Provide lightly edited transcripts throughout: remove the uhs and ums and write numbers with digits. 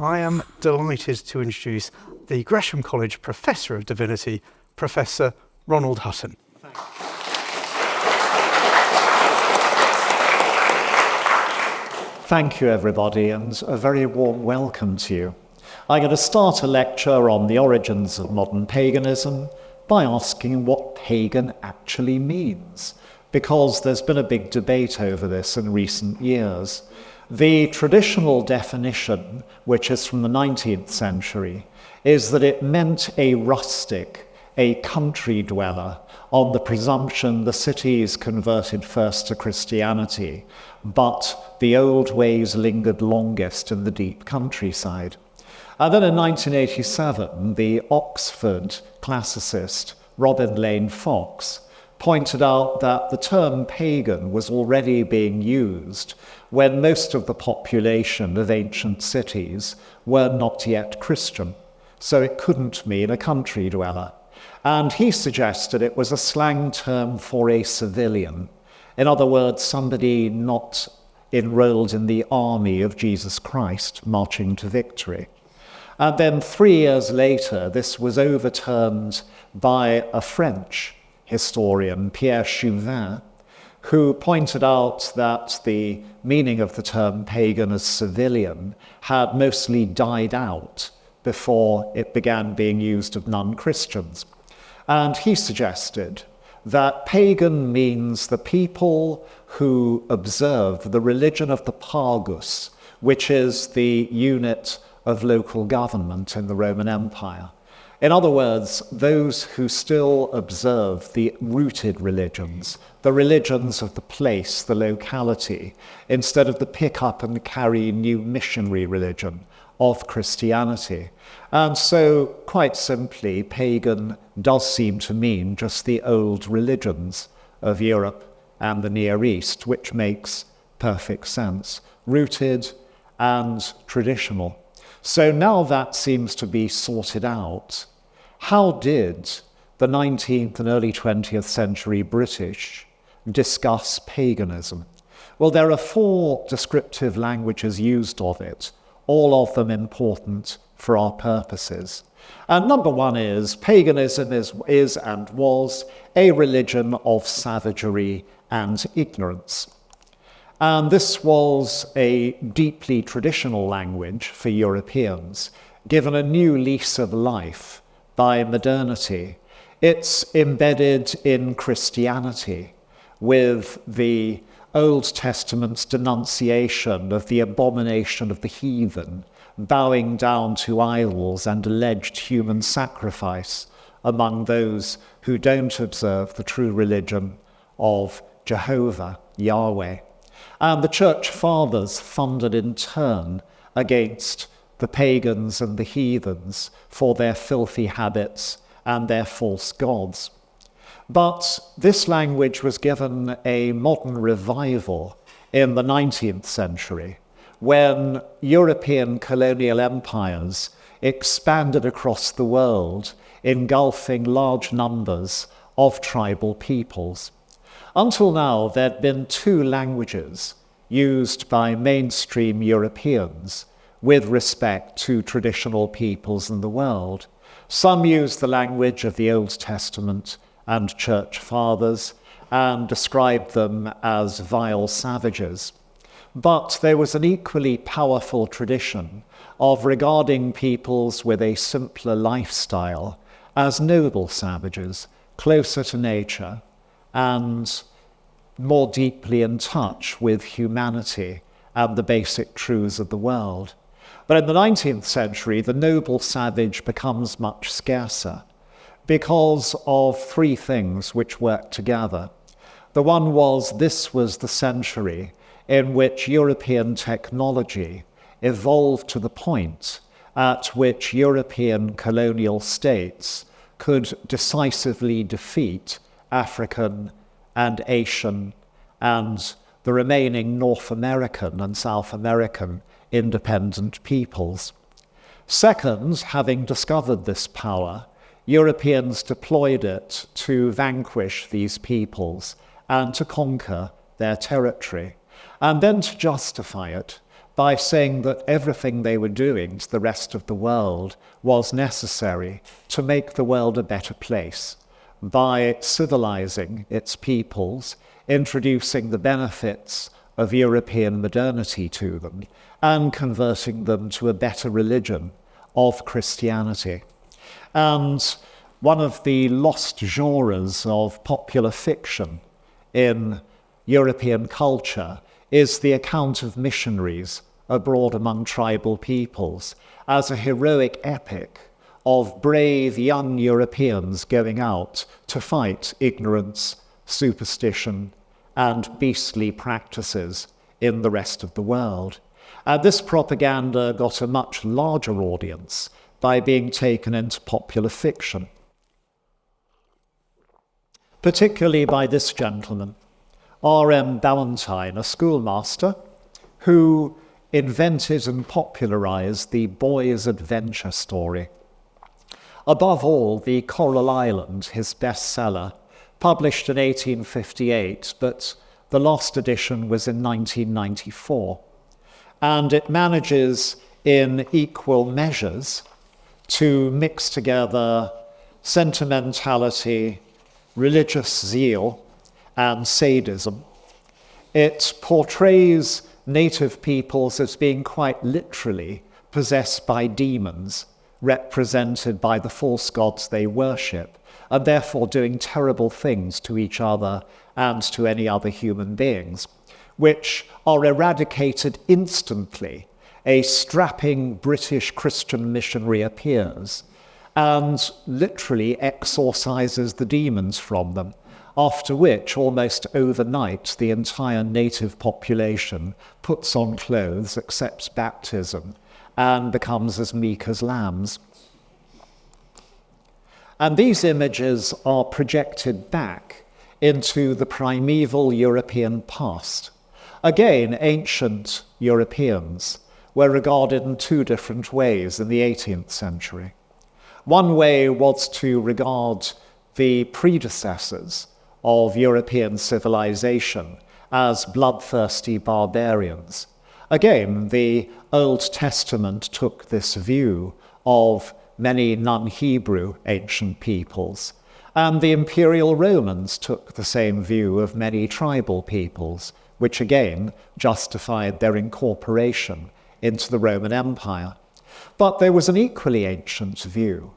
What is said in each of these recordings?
I am delighted to introduce the Gresham College Professor of Divinity, Professor Ronald Hutton. Thank you, everybody, and a very warm welcome to you. I'm going to start a lecture on the origins of modern paganism by asking what pagan actually means, because there's been a big debate over this in recent years. The traditional definition, which is from the 19th century, is that it meant a rustic, a country dweller, on the presumption the cities converted first to Christianity, but the old ways lingered longest in the deep countryside. And then in 1987, the Oxford classicist Robin Lane Fox pointed out that the term pagan was already being used when most of the population of ancient cities were not yet Christian, so it couldn't mean a country dweller. And he suggested it was a slang term for a civilian. In other words, somebody not enrolled in the army of Jesus Christ marching to victory. And then 3 years later, this was overturned by a French historian, Pierre Chauvin, who pointed out that the meaning of the term pagan as civilian had mostly died out before it began being used of non-Christians. And he suggested that pagan means the people who observe the religion of the pagus, which is the unit of local government in the Roman Empire. In other words, those who still observe the rooted religions, the religions of the place, the locality, instead of the pick up and carry new missionary religion of Christianity. And so, quite simply, pagan does seem to mean just the old religions of Europe and the Near East, which makes perfect sense, rooted and traditional. So now that seems to be sorted out. How did the 19th and early 20th century British discuss paganism? Well, there are 4 descriptive languages used of it, all of them important for our purposes. And number 1 is, paganism is and was a religion of savagery and ignorance. And this was a deeply traditional language for Europeans, given a new lease of life by modernity. It's embedded in Christianity, with the Old Testament's denunciation of the abomination of the heathen, bowing down to idols and alleged human sacrifice among those who don't observe the true religion of Jehovah, Yahweh. And the Church Fathers thundered in turn against the pagans and the heathens for their filthy habits and their false gods. But this language was given a modern revival in the 19th century, when European colonial empires expanded across the world, engulfing large numbers of tribal peoples. Until now, there'd been 2 languages used by mainstream Europeans with respect to traditional peoples in the world. Some used the language of the Old Testament and Church Fathers and described them as vile savages. But there was an equally powerful tradition of regarding peoples with a simpler lifestyle as noble savages, closer to nature, and more deeply in touch with humanity and the basic truths of the world. But in the 19th century, the noble savage becomes much scarcer because of 3 things which work together. The one was, this was the century in which European technology evolved to the point at which European colonial states could decisively defeat African and Asian and the remaining North American and South American independent peoples. Second, having discovered this power, Europeans deployed it to vanquish these peoples and to conquer their territory, and then to justify it by saying that everything they were doing to the rest of the world was necessary to make the world a better place, by civilizing its peoples, introducing the benefits of European modernity to them, and converting them to a better religion of Christianity. And one of the lost genres of popular fiction in European culture is the account of missionaries abroad among tribal peoples as a heroic epic of brave young Europeans going out to fight ignorance, superstition, and beastly practices in the rest of the world. And this propaganda got a much larger audience by being taken into popular fiction, particularly by this gentleman, R.M. Ballantyne, a schoolmaster who invented and popularized the boy's adventure story. Above all, The Coral Island, his bestseller, published in 1858, but the last edition was in 1994. And it manages in equal measures to mix together sentimentality, religious zeal, and sadism. It portrays native peoples as being quite literally possessed by demons, represented by the false gods they worship, and therefore doing terrible things to each other and to any other human beings, which are eradicated instantly. A strapping British Christian missionary appears and literally exorcises the demons from them, after which, almost overnight, the entire native population puts on clothes, accepts baptism, and becomes as meek as lambs. And these images are projected back into the primeval European past. Again, ancient Europeans were regarded in two different ways in the 18th century. One way was to regard the predecessors of European civilization as bloodthirsty barbarians. Again, the Old Testament took this view of many non-Hebrew ancient peoples, and the Imperial Romans took the same view of many tribal peoples, which again justified their incorporation into the Roman Empire. But there was an equally ancient view,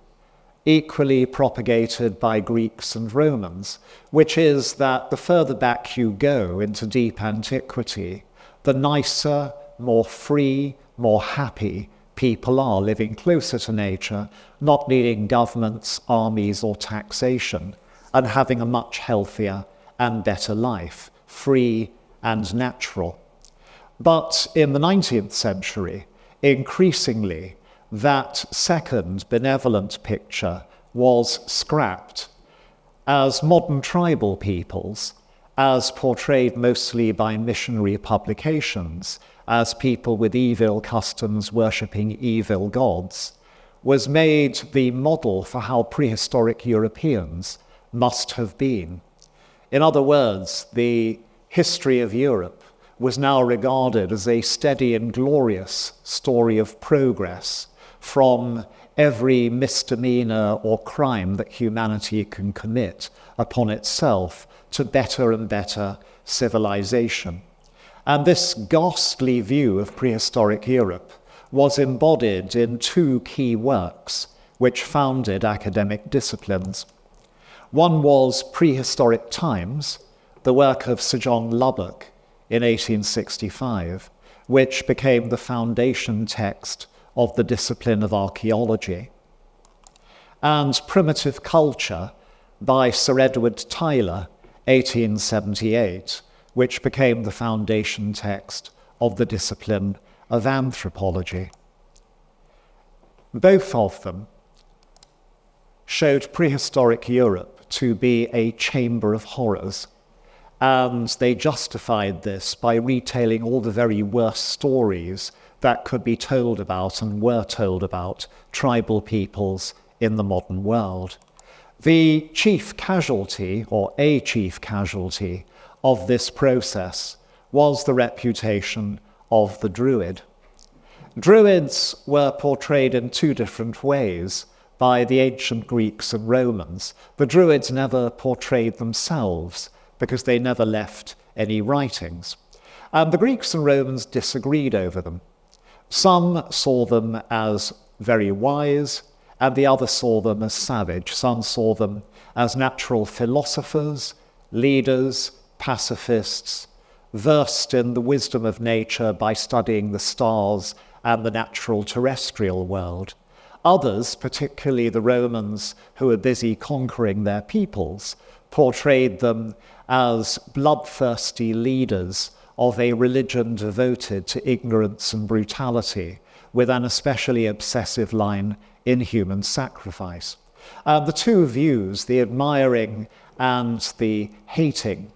equally propagated by Greeks and Romans, which is that the further back you go into deep antiquity, the nicer, more free, more happy people are, living closer to nature, not needing governments, armies, or taxation, and having a much healthier and better life, free and natural. But in the 19th century, increasingly, that second benevolent picture was scrapped as modern tribal peoples, as portrayed mostly by missionary publications, as people with evil customs worshipping evil gods, was made the model for how prehistoric Europeans must have been. In other words, the history of Europe was now regarded as a steady and glorious story of progress from every misdemeanor or crime that humanity can commit upon itself to better and better civilization. And this ghastly view of prehistoric Europe was embodied in two key works which founded academic disciplines. One was Prehistoric Times, the work of Sir John Lubbock in 1865, which became the foundation text of the discipline of archaeology, and Primitive Culture by Sir Edward Tyler, 1878, which became the foundation text of the discipline of anthropology. Both of them showed prehistoric Europe to be a chamber of horrors, and they justified this by retailing all the very worst stories that could be told about and were told about tribal peoples in the modern world. The chief casualty, or a chief casualty, of this process was the reputation of the Druid. Druids were portrayed in two different ways by the ancient Greeks and Romans. The Druids never portrayed themselves because they never left any writings. And the Greeks and Romans disagreed over them. Some saw them as very wise, and the others saw them as savage. Some saw them as natural philosophers, leaders, pacifists, versed in the wisdom of nature by studying the stars and the natural terrestrial world. Others, particularly the Romans who were busy conquering their peoples, portrayed them as bloodthirsty leaders of a religion devoted to ignorance and brutality, with an especially obsessive line in human sacrifice. The two views, the admiring and the hating,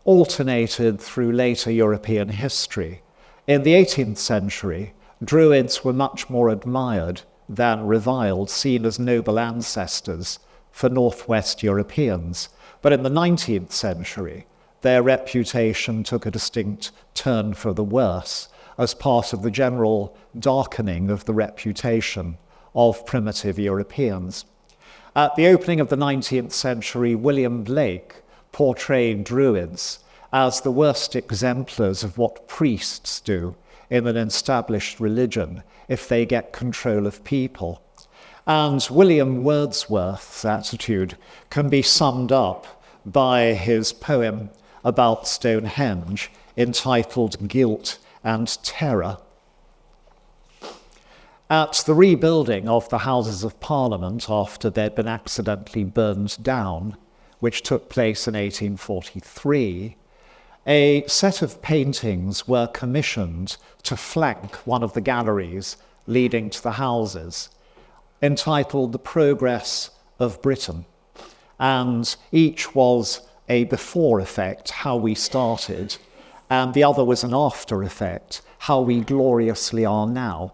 alternated through later European history. In the 18th century, Druids were much more admired than reviled, seen as noble ancestors for Northwest Europeans. But in the 19th century, their reputation took a distinct turn for the worse as part of the general darkening of the reputation of primitive Europeans. At the opening of the 19th century, William Blake portrayed Druids as the worst exemplars of what priests do in an established religion if they get control of people. And William Wordsworth's attitude can be summed up by his poem about Stonehenge entitled Guilt and Terror. At the rebuilding of the Houses of Parliament after they'd been accidentally burned down, which took place in 1843, a set of paintings were commissioned to flank one of the galleries leading to the houses, entitled The Progress of Britain. And each was a before effect, how we started, and the other was an after effect, how we gloriously are now.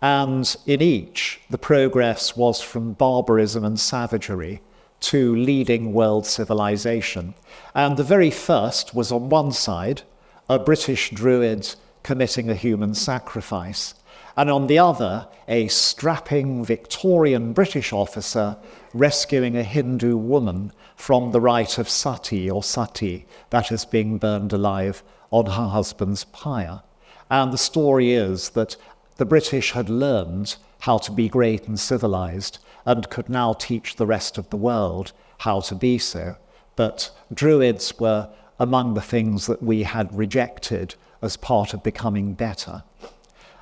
And in each, the progress was from barbarism and savagery to leading world civilization. And the very first was on one side, a British druid committing a human sacrifice, and on the other, a strapping Victorian British officer rescuing a Hindu woman from the rite of sati or sati, that is being burned alive on her husband's pyre. And the story is that the British had learned how to be great and civilized and could now teach the rest of the world how to be so. But Druids were among the things that we had rejected as part of becoming better.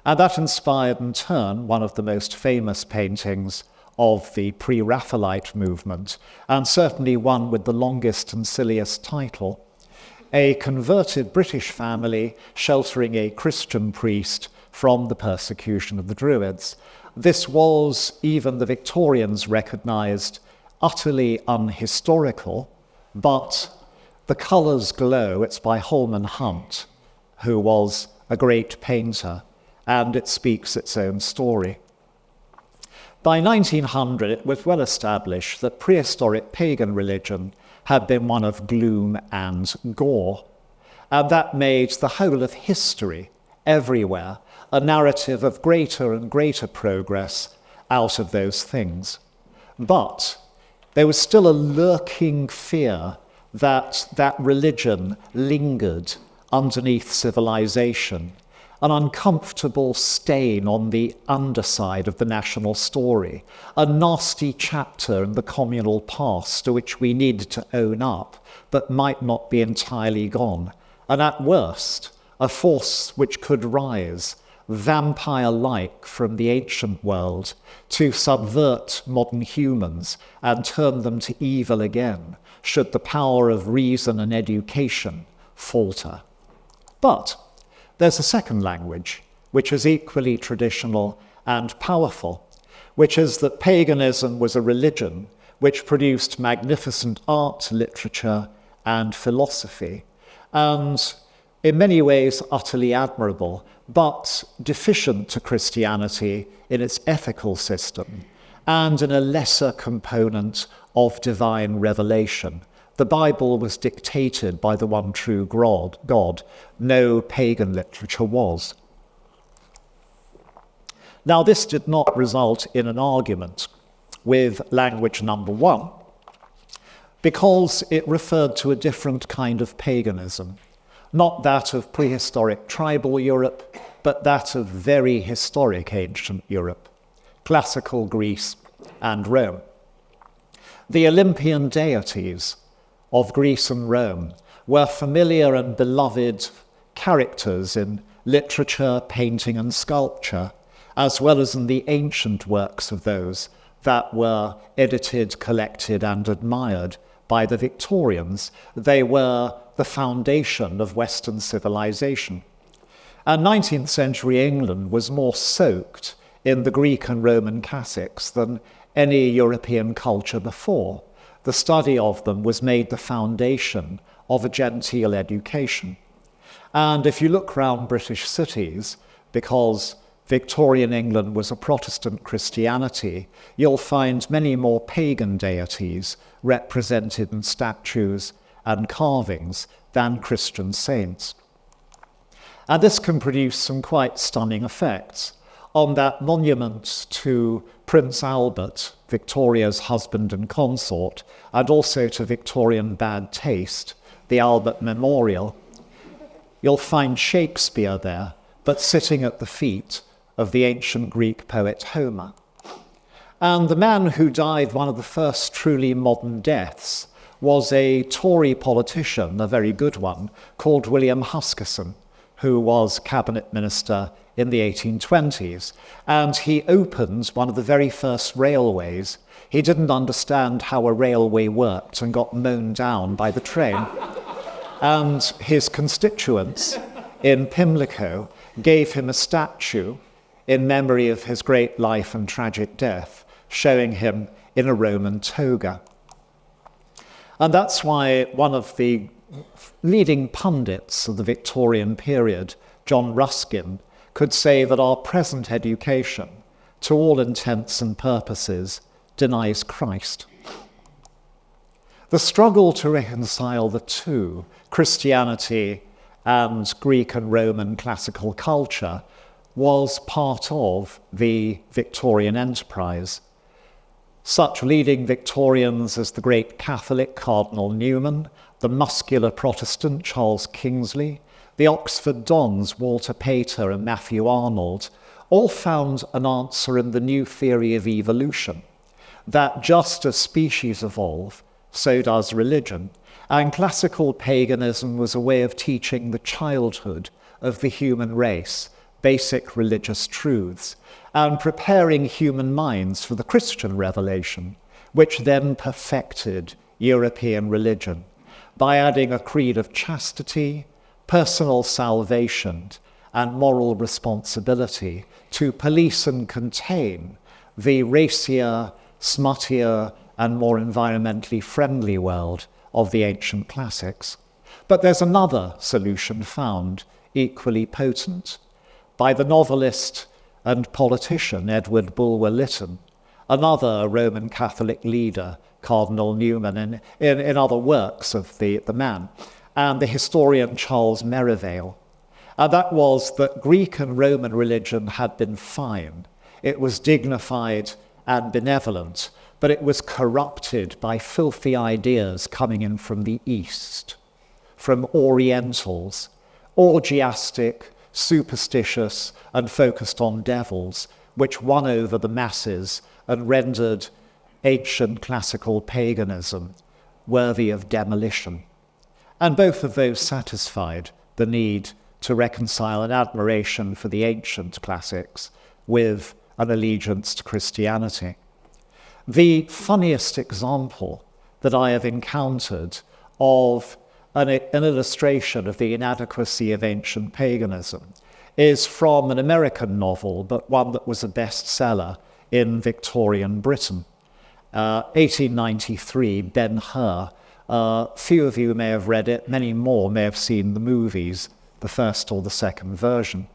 And that inspired in turn one of the most famous paintings of the pre-Raphaelite movement, and certainly one with the longest and silliest title, a converted British family sheltering a Christian priest from the persecution of the Druids. This was, even the Victorians recognised, utterly unhistorical, but the colours glow. It's by Holman Hunt, who was a great painter, and it speaks its own story. By 1900, it was well established that prehistoric pagan religion had been one of gloom and gore, and that made the whole of history, everywhere, a narrative of greater and greater progress out of those things. But there was still a lurking fear that that religion lingered underneath civilization, an uncomfortable stain on the underside of the national story, a nasty chapter in the communal past to which we needed to own up, but might not be entirely gone, and at worst, a force which could rise, vampire-like from the ancient world, to subvert modern humans and turn them to evil again, should the power of reason and education falter. But there's a second language, which is equally traditional and powerful, which is that paganism was a religion which produced magnificent art, literature, and philosophy, and in many ways utterly admirable, but deficient to Christianity in its ethical system, and in a lesser component of divine revelation. The Bible was dictated by the one true God. No pagan literature was. Now, this did not result in an argument with language number one, because it referred to a different kind of paganism, not that of prehistoric tribal Europe, but that of very historic ancient Europe, classical Greece and Rome. The Olympian deities of Greece and Rome were familiar and beloved characters in literature, painting, and sculpture, as well as in the ancient works of those that were edited, collected, and admired by the Victorians. They were the foundation of Western civilization. And 19th century England was more soaked in the Greek and Roman classics than any European culture before. The study of them was made the foundation of a genteel education. And if you look around British cities, because Victorian England was a Protestant Christianity, you'll find many more pagan deities represented in statues and carvings than Christian saints. And this can produce some quite stunning effects. On that monument to Prince Albert, Victoria's husband and consort, and also to Victorian bad taste, the Albert Memorial, you'll find Shakespeare there, but sitting at the feet of the ancient Greek poet Homer. And the man who died one of the first truly modern deaths was a Tory politician, a very good one, called William Huskisson, who was cabinet minister in the 1820s. And he opened one of the very first railways. He didn't understand how a railway worked and got mown down by the train. And his constituents in Pimlico gave him a statue in memory of his great life and tragic death, showing him in a Roman toga. And that's why one of the leading pundits of the Victorian period, John Ruskin, could say that our present education, to all intents and purposes, denies Christ. The struggle to reconcile the two, Christianity and Greek and Roman classical culture, was part of the Victorian enterprise. Such leading Victorians as the great Catholic Cardinal Newman, the muscular Protestant Charles Kingsley, the Oxford Dons Walter Pater and Matthew Arnold, all found an answer in the new theory of evolution, that just as species evolve, so does religion, and classical paganism was a way of teaching the childhood of the human race basic religious truths, and preparing human minds for the Christian revelation, which then perfected European religion by adding a creed of chastity, personal salvation, and moral responsibility to police and contain the racier, smuttier, and more environmentally friendly world of the ancient classics. But there's another solution found, equally potent, by the novelist and politician Edward Bulwer-Lytton, another Roman Catholic leader, Cardinal Newman, in other works of the man, and the historian Charles Merivale. And that was that Greek and Roman religion had been fine. It was dignified and benevolent, but it was corrupted by filthy ideas coming in from the East, from Orientals, orgiastic, superstitious, and focused on devils, which won over the masses and rendered ancient classical paganism worthy of demolition. And both of those satisfied the need to reconcile an admiration for the ancient classics with an allegiance to Christianity. The funniest example that I have encountered of an illustration of the inadequacy of ancient paganism is from an American novel, but one that was a bestseller in Victorian Britain. 1893, Ben-Hur. Few of you may have read it, many more may have seen the movies, the first or the second version.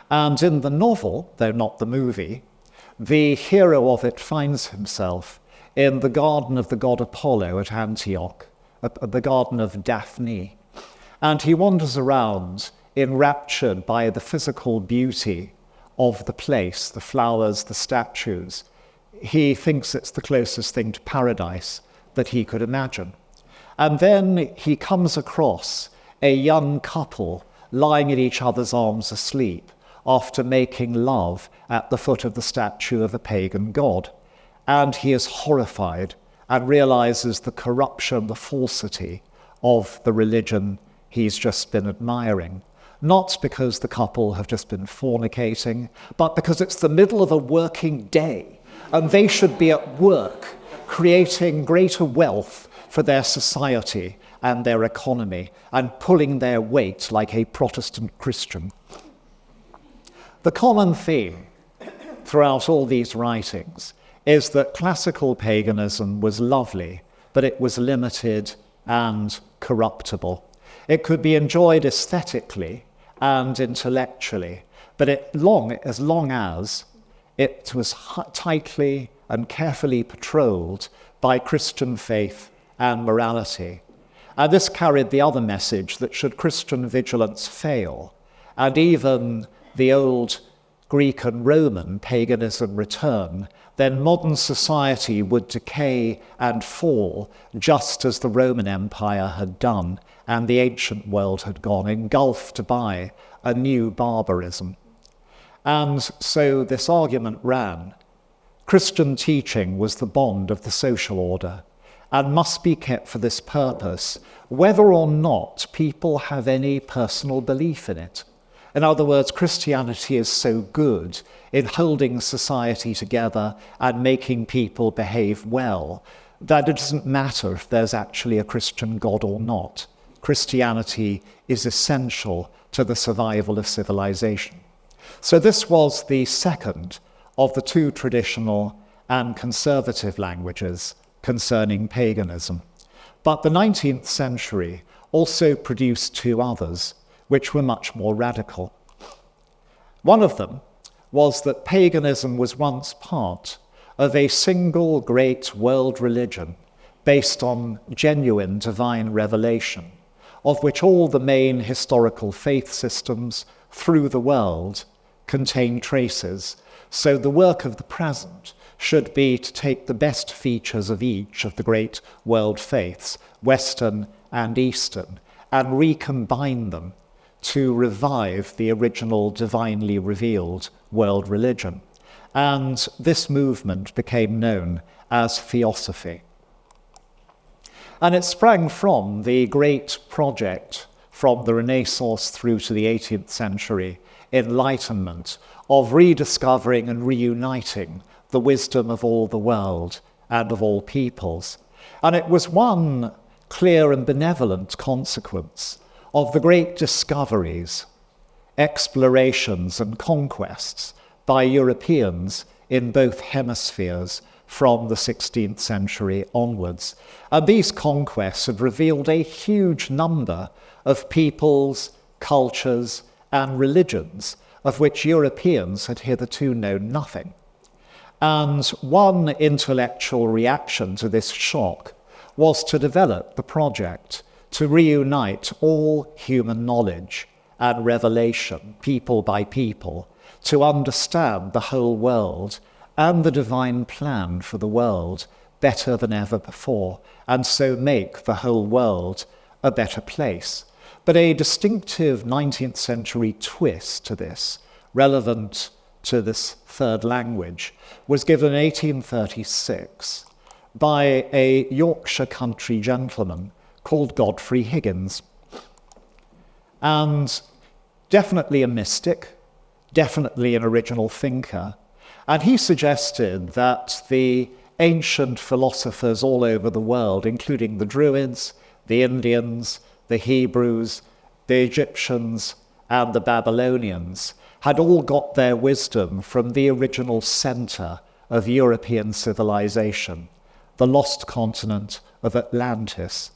And in the novel, though not the movie, the hero of it finds himself in the garden of the god Apollo at Antioch, the garden of Daphne. And he wanders around enraptured by the physical beauty of the place, the flowers, the statues. He thinks it's the closest thing to paradise that he could imagine. And then he comes across a young couple lying in each other's arms asleep after making love at the foot of the statue of a pagan god. And he is horrified and realizes the corruption, the falsity of the religion he's just been admiring. Not because the couple have just been fornicating, but because it's the middle of a working day and they should be at work creating greater wealth for their society and their economy and pulling their weight like a Protestant Christian. The common theme throughout all these writings is that classical paganism was lovely, but it was limited and corruptible. It could be enjoyed aesthetically and intellectually, but as long as it was tightly and carefully patrolled by Christian faith and morality. And this carried the other message that should Christian vigilance fail, and even the old Greek and Roman paganism return, then modern society would decay and fall just as the Roman Empire had done and the ancient world had gone, engulfed by a new barbarism. And so this argument ran: Christian teaching was the bond of the social order and must be kept for this purpose, whether or not people have any personal belief in it. In other words, Christianity is so good in holding society together and making people behave well that it doesn't matter if there's actually a Christian God or not. Christianity is essential to the survival of civilization. So this was the second of the two traditional and conservative languages concerning paganism. But the 19th century also produced two others, which were much more radical. One of them was that paganism was once part of a single great world religion based on genuine divine revelation, of which all the main historical faith systems through the world contain traces. So the work of the present should be to take the best features of each of the great world faiths, Western and Eastern, and recombine them to revive the original divinely revealed world religion. And this movement became known as Theosophy. And it sprang from the great project from the Renaissance through to the 18th century, Enlightenment, of rediscovering and reuniting the wisdom of all the world and of all peoples. And it was one clear and benevolent consequence of the great discoveries, explorations and conquests by Europeans in both hemispheres from the 16th century onwards. And these conquests had revealed a huge number of peoples, cultures, and religions of which Europeans had hitherto known nothing. And one intellectual reaction to this shock was to develop the project to reunite all human knowledge and revelation, people by people, to understand the whole world and the divine plan for the world better than ever before, and so make the whole world a better place. But a distinctive 19th century twist to this, relevant to this third language, was given in 1836 by a Yorkshire country gentleman called Godfrey Higgins. And definitely a mystic, definitely an original thinker. And he suggested that the ancient philosophers all over the world, including the Druids, the Indians, the Hebrews, the Egyptians, and the Babylonians, had all got their wisdom from the original center of European civilization, the lost continent of Atlantis.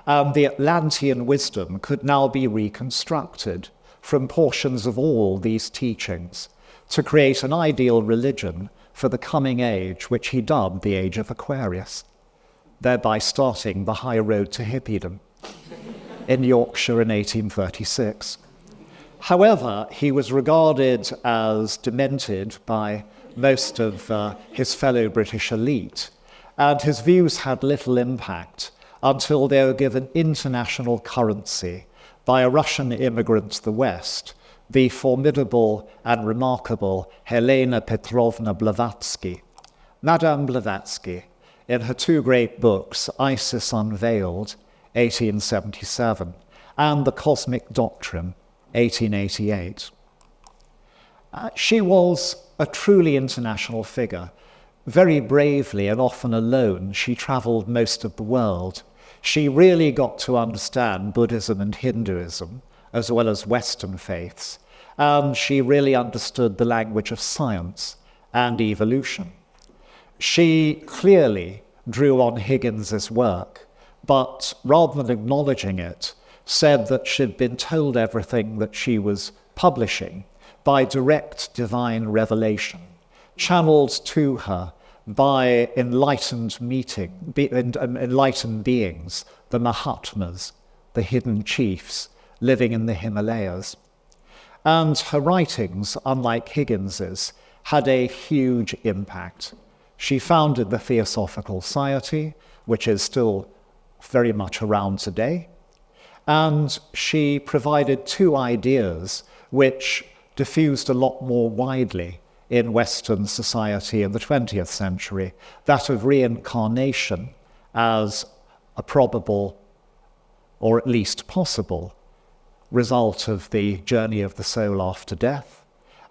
And the Atlantean wisdom could now be reconstructed from portions of all these teachings to create an ideal religion for the coming age, which he dubbed the Age of Aquarius, thereby starting the high road to hippiedom in Yorkshire in 1836. However, he was regarded as demented by most of his fellow British elite, and his views had little impact until they were given international currency by a Russian immigrant to the West, the formidable and remarkable Helena Petrovna Blavatsky. Madame Blavatsky, in her two great books, Isis Unveiled, 1877, and The Cosmic Doctrine, 1888. She was a truly international figure. Very bravely and often alone, she travelled most of the world. She really got to understand Buddhism and Hinduism, as well as Western faiths, and she really understood the language of science and evolution. She clearly drew on Higgins's work, but rather than acknowledging it, said that she'd been told everything that she was publishing by direct divine revelation, channeled to her by enlightened beings, the Mahatmas, the hidden chiefs living in the Himalayas. And her writings, unlike Higgins's, had a huge impact. She founded the Theosophical Society, which is still very much around today, and she provided two ideas which diffused a lot more widely in Western society in the 20th century, that of reincarnation as a probable, or at least possible, result of the journey of the soul after death,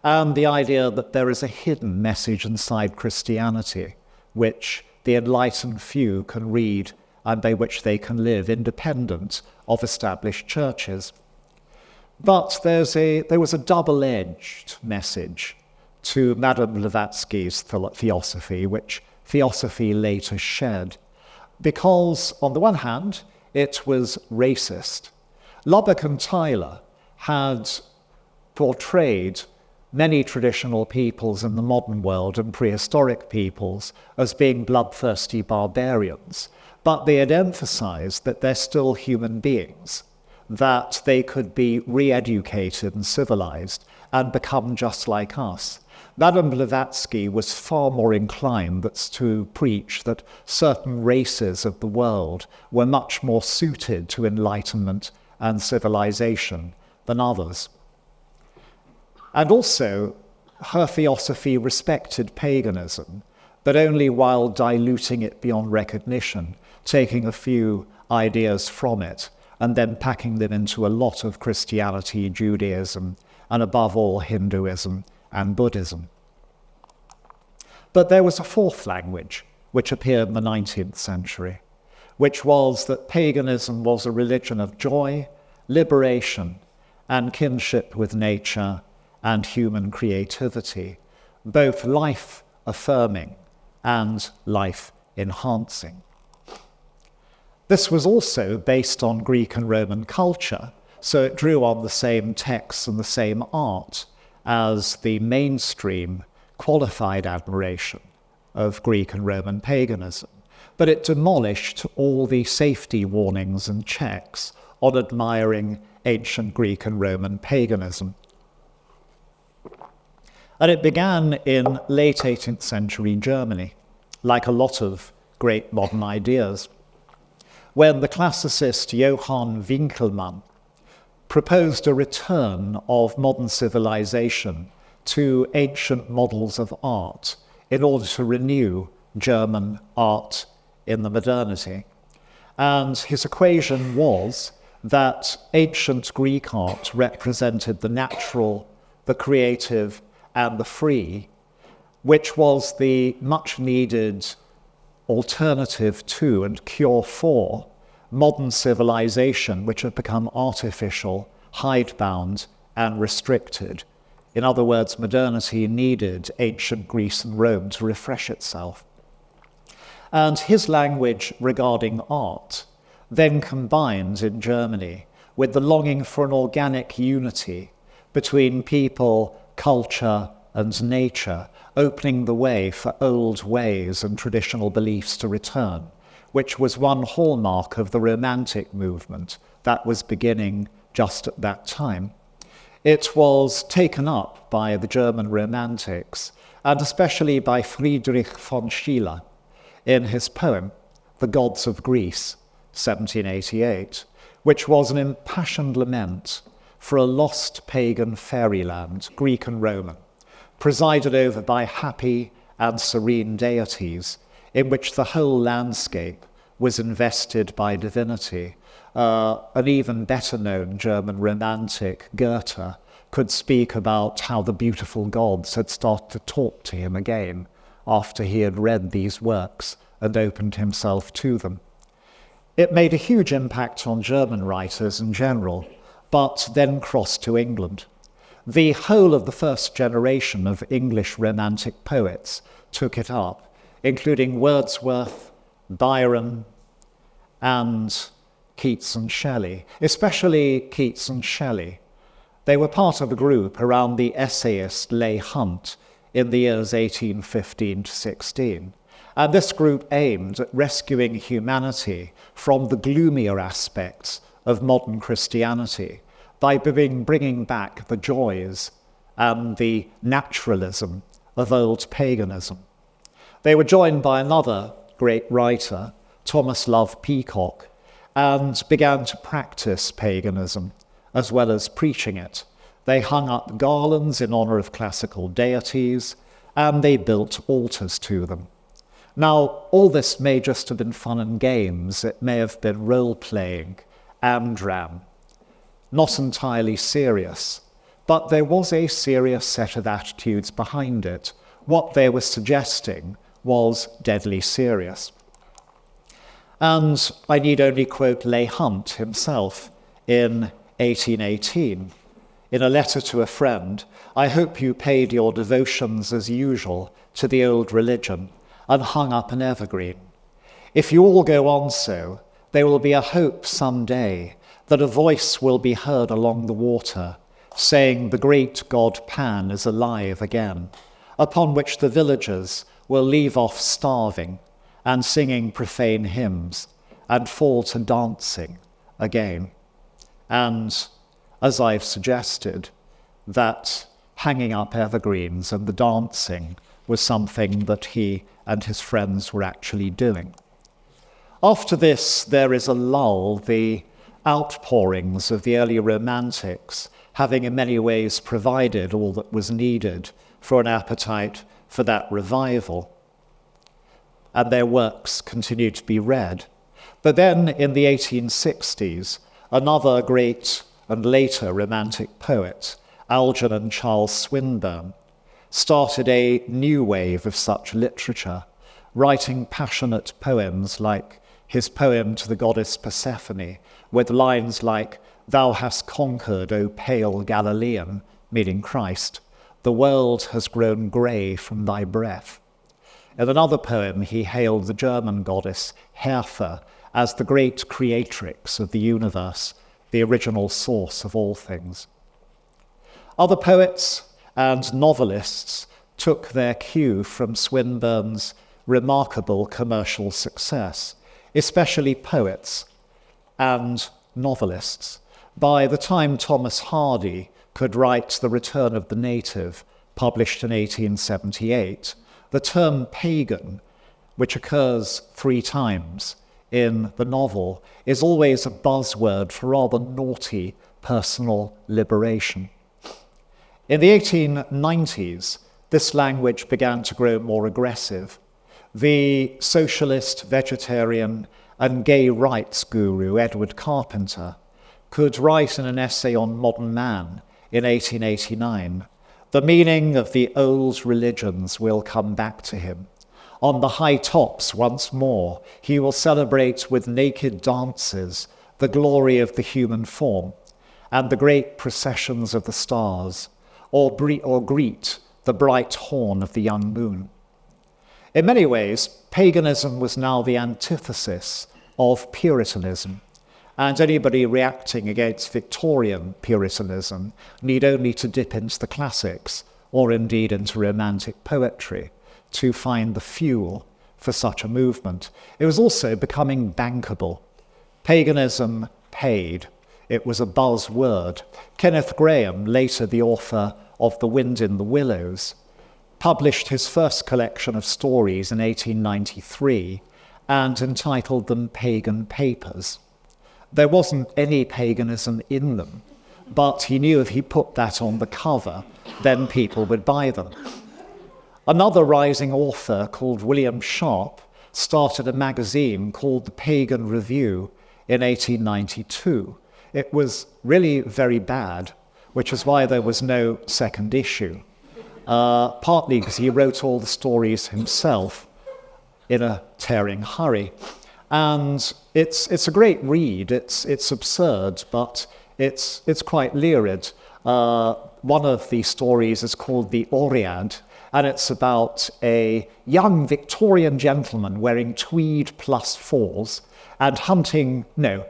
and the idea that there is a hidden message inside Christianity which the enlightened few can read and by which they can live independent of established churches. But there was a double-edged message to Madame Blavatsky's Theosophy, which Theosophy later shed, because on the one hand, it was racist. Lubbock and Tyler had portrayed many traditional peoples in the modern world and prehistoric peoples as being bloodthirsty barbarians, but they had emphasized that they're still human beings, that they could be re-educated and civilized and become just like us. Madame Blavatsky was far more inclined to preach that certain races of the world were much more suited to enlightenment and civilization than others. And also, her theosophy respected paganism, but only while diluting it beyond recognition, taking a few ideas from it, and then packing them into a lot of Christianity, Judaism, and above all, Hinduism and Buddhism. But there was a fourth language, which appeared in the 19th century, which was that paganism was a religion of joy, liberation, and kinship with nature and human creativity, both life-affirming and life-enhancing. This was also based on Greek and Roman culture, so it drew on the same texts and the same art as the mainstream qualified admiration of Greek and Roman paganism, but it demolished all the safety warnings and checks on admiring ancient Greek and Roman paganism. And it began in late 18th century Germany, like a lot of great modern ideas, when the classicist Johann Winckelmann proposed a return of modern civilization to ancient models of art in order to renew German art in the modernity. And his equation was that ancient Greek art represented the natural, the creative, and the free, which was the much-needed alternative to and cure for modern civilization, which had become artificial, hidebound, and restricted. In other words, modernity needed ancient Greece and Rome to refresh itself. And his language regarding art then combined in Germany with the longing for an organic unity between people, culture, and nature, opening the way for old ways and traditional beliefs to return, which was one hallmark of the Romantic movement that was beginning just at that time. It was taken up by the German Romantics, and especially by Friedrich von Schiller in his poem, The Gods of Greece, 1788, which was an impassioned lament for a lost pagan fairyland, Greek and Roman, presided over by happy and serene deities, in which the whole landscape was invested by divinity. An even better known German romantic, Goethe, could speak about how the beautiful gods had started to talk to him again after he had read these works and opened himself to them. It made a huge impact on German writers in general, but then crossed to England. The whole of the first generation of English Romantic poets took it up, including Wordsworth, Byron, and Keats and Shelley, especially Keats and Shelley. They were part of a group around the essayist Leigh Hunt in the years 1815 to 16. And this group aimed at rescuing humanity from the gloomier aspects of modern Christianity by bringing back the joys and the naturalism of old paganism. They were joined by another great writer, Thomas Love Peacock, and began to practice paganism as well as preaching it. They hung up garlands in honor of classical deities, and they built altars to them. Now, all this may just have been fun and games. It may have been role-playing, amdram, not entirely serious, but there was a serious set of attitudes behind it. What they were suggesting was deadly serious. And I need only quote Leigh Hunt himself in 1818. In a letter to a friend, "I hope you paid your devotions as usual to the old religion and hung up an evergreen. If you all go on so, there will be a hope some day that a voice will be heard along the water, saying the great god Pan is alive again, upon which the villagers will leave off starving and singing profane hymns and fall to dancing again." And, as I've suggested, that hanging up evergreens and the dancing was something that he and his friends were actually doing. After this, there is a lull, the outpourings of the early Romantics having in many ways provided all that was needed for an appetite for that revival. And their works continued to be read. But then in the 1860s, another great and later Romantic poet, Algernon Charles Swinburne, started a new wave of such literature, writing passionate poems like his poem to the goddess Persephone, with lines like, "Thou hast conquered, O pale Galilean," meaning Christ, "the world has grown grey from thy breath." In another poem, he hailed the German goddess Hertha as the great creatrix of the universe, the original source of all things. Other poets and novelists took their cue from Swinburne's remarkable commercial success, especially poets and novelists. By the time Thomas Hardy could write The Return of the Native, published in 1878, the term pagan, which occurs 3 times in the novel, is always a buzzword for rather naughty personal liberation. In the 1890s, this language began to grow more aggressive. The socialist, vegetarian, and gay rights guru Edward Carpenter could write in an essay on modern man in 1889, "The meaning of the old religions will come back to him. On the high tops once more, he will celebrate with naked dances the glory of the human form and the great processions of the stars, or greet the bright horn of the young moon." In many ways, paganism was now the antithesis of Puritanism, and anybody reacting against Victorian Puritanism need only to dip into the classics, or indeed into Romantic poetry, to find the fuel for such a movement. It was also becoming bankable. Paganism paid. It was a buzzword. Kenneth Graham, later the author of The Wind in the Willows, published his first collection of stories in 1893 and entitled them Pagan Papers. There wasn't any paganism in them, but he knew if he put that on the cover, then people would buy them. Another rising author called William Sharp started a magazine called the Pagan Review in 1892. It was really very bad, which is why there was no second issue, partly because he wrote all the stories himself in a tearing hurry. And it's a great read. It's absurd, but it's quite lurid. One of the stories is called The Oread, and it's about a young Victorian gentleman wearing tweed +4s and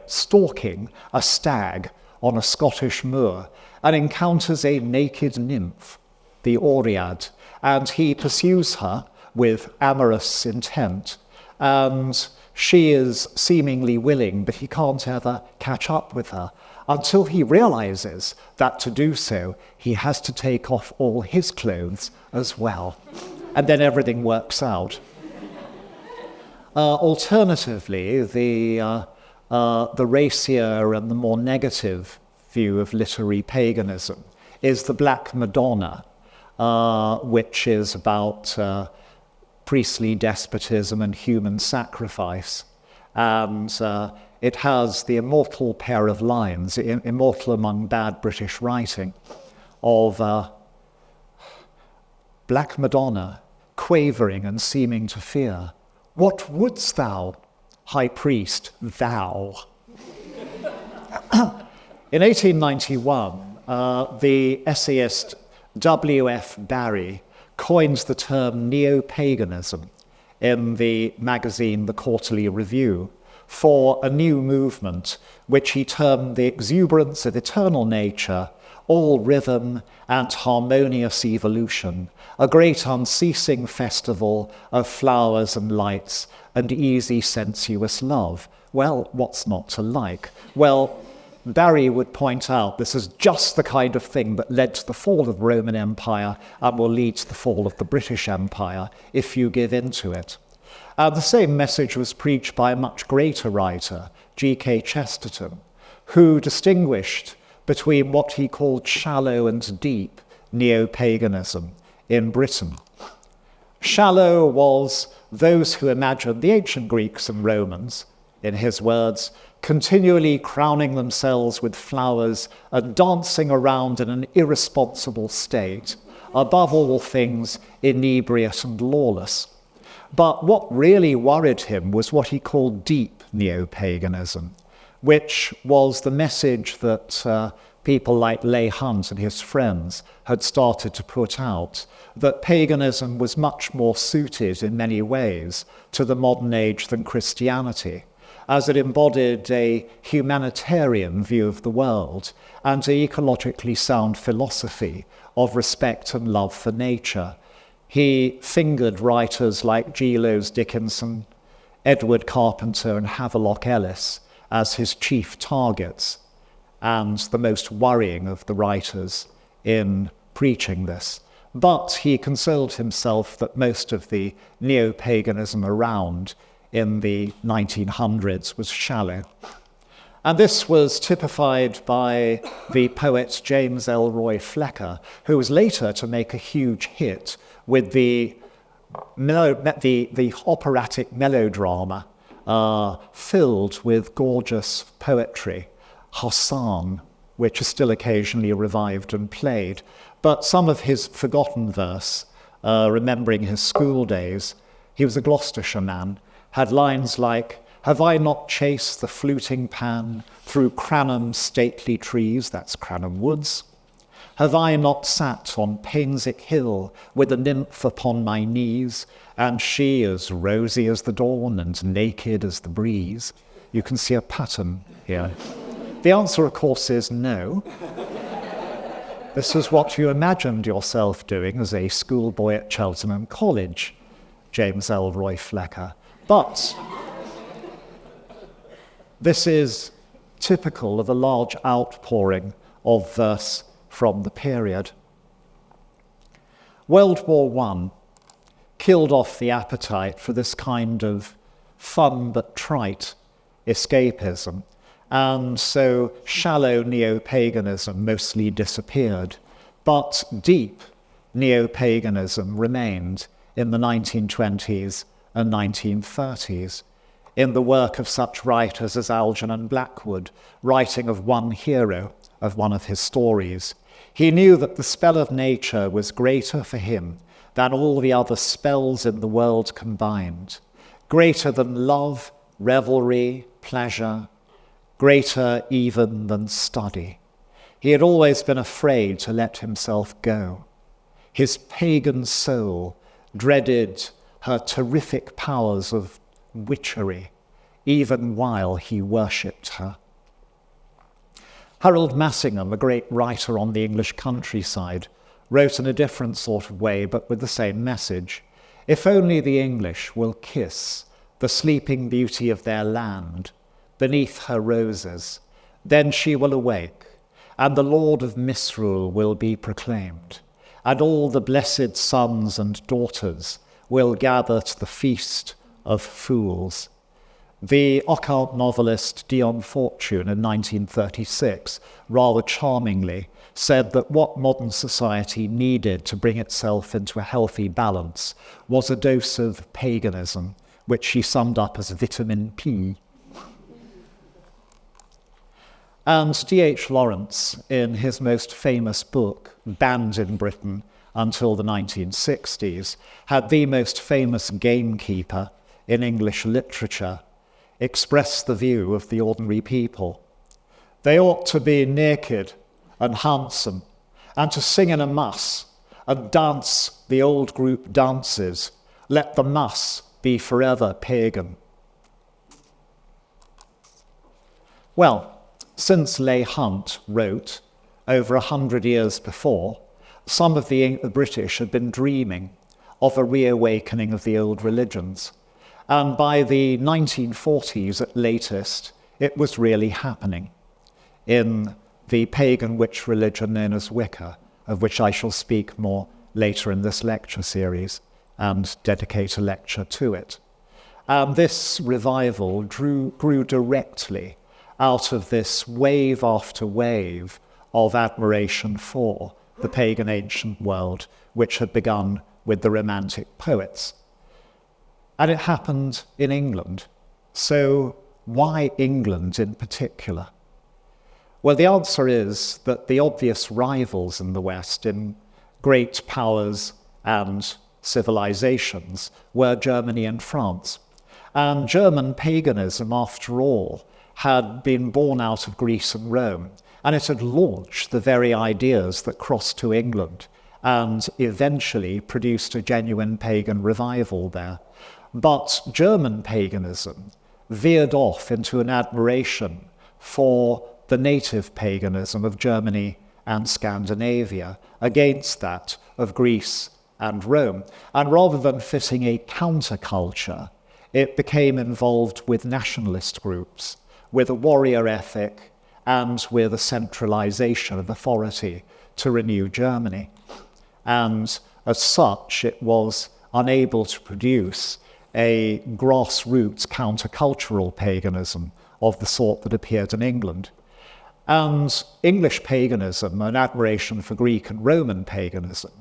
stalking a stag on a Scottish moor, and encounters a naked nymph, the Oread, and he pursues her with amorous intent, and she is seemingly willing, but he can't ever catch up with her until he realizes that to do so, he has to take off all his clothes as well. And then everything works out. Alternatively, the racier and the more negative view of literary paganism is the Black Madonna, which is about priestly despotism and human sacrifice. And it has the immortal pair of lines, immortal among bad British writing, of Black Madonna, quavering and seeming to fear. What wouldst thou, high priest, thou? In 1891, the essayist W.F. Barry coined the term neo-paganism in the magazine The Quarterly Review for a new movement which he termed the exuberance of eternal nature, all rhythm and harmonious evolution, a great unceasing festival of flowers and lights and easy sensuous love. Well, what's not to like? Well, Barry would point out this is just the kind of thing that led to the fall of the Roman Empire and will lead to the fall of the British Empire if you give in to it. The same message was preached by a much greater writer, G.K. Chesterton, who distinguished between what he called shallow and deep neo-paganism in Britain. Shallow was those who imagined the ancient Greeks and Romans, in his words, continually crowning themselves with flowers and dancing around in an irresponsible state, above all things inebriate and lawless. But what really worried him was what he called deep neo-paganism, which was the message that people like Leigh Hunt and his friends had started to put out, that paganism was much more suited in many ways to the modern age than Christianity, as it embodied a humanitarian view of the world and an ecologically sound philosophy of respect and love for nature. He fingered writers like G. Lowes Dickinson, Edward Carpenter and Havelock Ellis as his chief targets, and the most worrying of the writers in preaching this. But he consoled himself that most of the neo-paganism around in the 1900s was shallow. And this was typified by the poet James Elroy Flecker, who was later to make a huge hit with the operatic melodrama filled with gorgeous poetry, Hassan, which is still occasionally revived and played. But some of his forgotten verse, remembering his school days, he was a Gloucestershire man, had lines like, "Have I not chased the fluting pan through Cranham's stately trees," that's Cranham Woods. "Have I not sat on Painsick Hill with a nymph upon my knees, and she as rosy as the dawn and naked as the breeze?" You can see a pattern here. The answer, of course, is no. This is what you imagined yourself doing as a schoolboy at Cheltenham College, James Elroy Flecker. But this is typical of a large outpouring of verse from the period. World War I killed off the appetite for this kind of fun but trite escapism, and so shallow neo-paganism mostly disappeared, but deep neo-paganism remained in the 1920s and 1930s, in the work of such writers as Algernon Blackwood, writing of one hero of one of his stories. He knew that the spell of nature was greater for him than all the other spells in the world combined, greater than love, revelry, pleasure, greater even than study. He had always been afraid to let himself go. His pagan soul dreaded her terrific powers of witchery, even while he worshipped her. Harold Massingham, a great writer on the English countryside, wrote in a different sort of way, but with the same message. If only the English will kiss the sleeping beauty of their land beneath her roses, then she will awake, and the Lord of Misrule will be proclaimed, and all the blessed sons and daughters will gather to the feast of fools. The occult novelist Dion Fortune in 1936 rather charmingly said that what modern society needed to bring itself into a healthy balance was a dose of paganism, which she summed up as vitamin P. And D.H. Lawrence, in his most famous book, banned in Britain until the 1960s, had the most famous gamekeeper in English literature express the view of the ordinary people. They ought to be naked and handsome, and to sing in a mass and dance the old group dances. Let the mass be forever pagan. Well, since Leigh Hunt wrote, over 100 years before, some of the British had been dreaming of a reawakening of the old religions. And by the 1940s at latest, it was really happening in the pagan witch religion known as Wicca, of which I shall speak more later in this lecture series and dedicate a lecture to it. And this revival grew directly out of this wave after wave of admiration for the pagan ancient world, which had begun with the Romantic poets. And it happened in England. So why England in particular? Well, the answer is that the obvious rivals in the West in great powers and civilizations were Germany and France. And German paganism, after all, had been born out of Greece and Rome, and it had launched the very ideas that crossed to England and eventually produced a genuine pagan revival there. But German paganism veered off into an admiration for the native paganism of Germany and Scandinavia against that of Greece and Rome. And rather than fitting a counterculture, it became involved with nationalist groups, with a warrior ethic, and with a centralization of authority to renew Germany. And as such, it was unable to produce a grassroots countercultural paganism of the sort that appeared in England. And English paganism, an admiration for Greek and Roman paganism,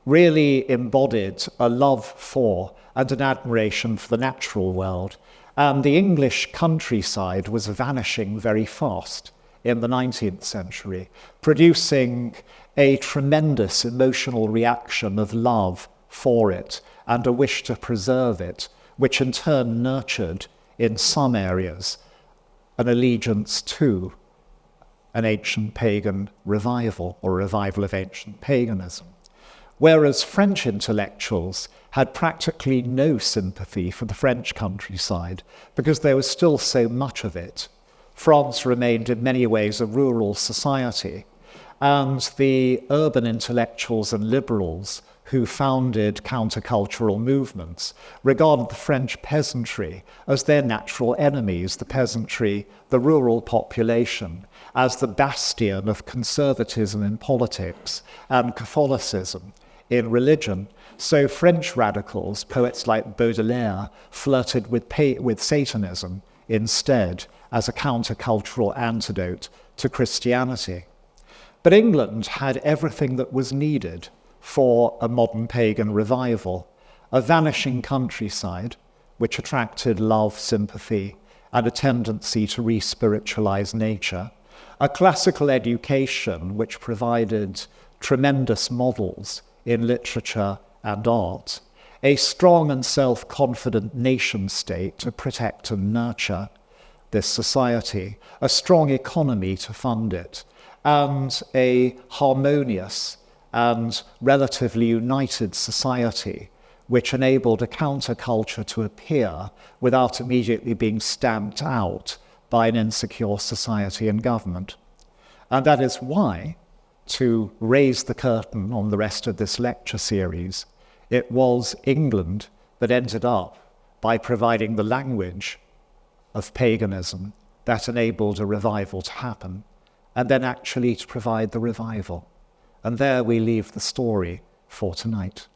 really embodied a love for and an admiration for the natural world. And the English countryside was vanishing very fast in the 19th century, producing a tremendous emotional reaction of love for it and a wish to preserve it, which in turn nurtured, in some areas, an allegiance to an ancient pagan revival, or revival of ancient paganism. Whereas French intellectuals had practically no sympathy for the French countryside because there was still so much of it. France remained in many ways a rural society, and the urban intellectuals and liberals who founded countercultural movements regarded the French peasantry as their natural enemies, the peasantry, the rural population, as the bastion of conservatism in politics and Catholicism in religion. So French radicals, poets like Baudelaire, flirted with Satanism instead as a countercultural antidote to Christianity. But England had everything that was needed for a modern pagan revival: a vanishing countryside, which attracted love, sympathy, and a tendency to re-spiritualize nature, a classical education which provided tremendous models in literature and art, a strong and self-confident nation-state to protect and nurture this society, a strong economy to fund it, and a harmonious and relatively united society which enabled a counterculture to appear without immediately being stamped out by an insecure society and government. And that is why, to raise the curtain on the rest of this lecture series, it was England that ended up by providing the language of paganism that enabled a revival to happen, and then actually to provide the revival. And there we leave the story for tonight.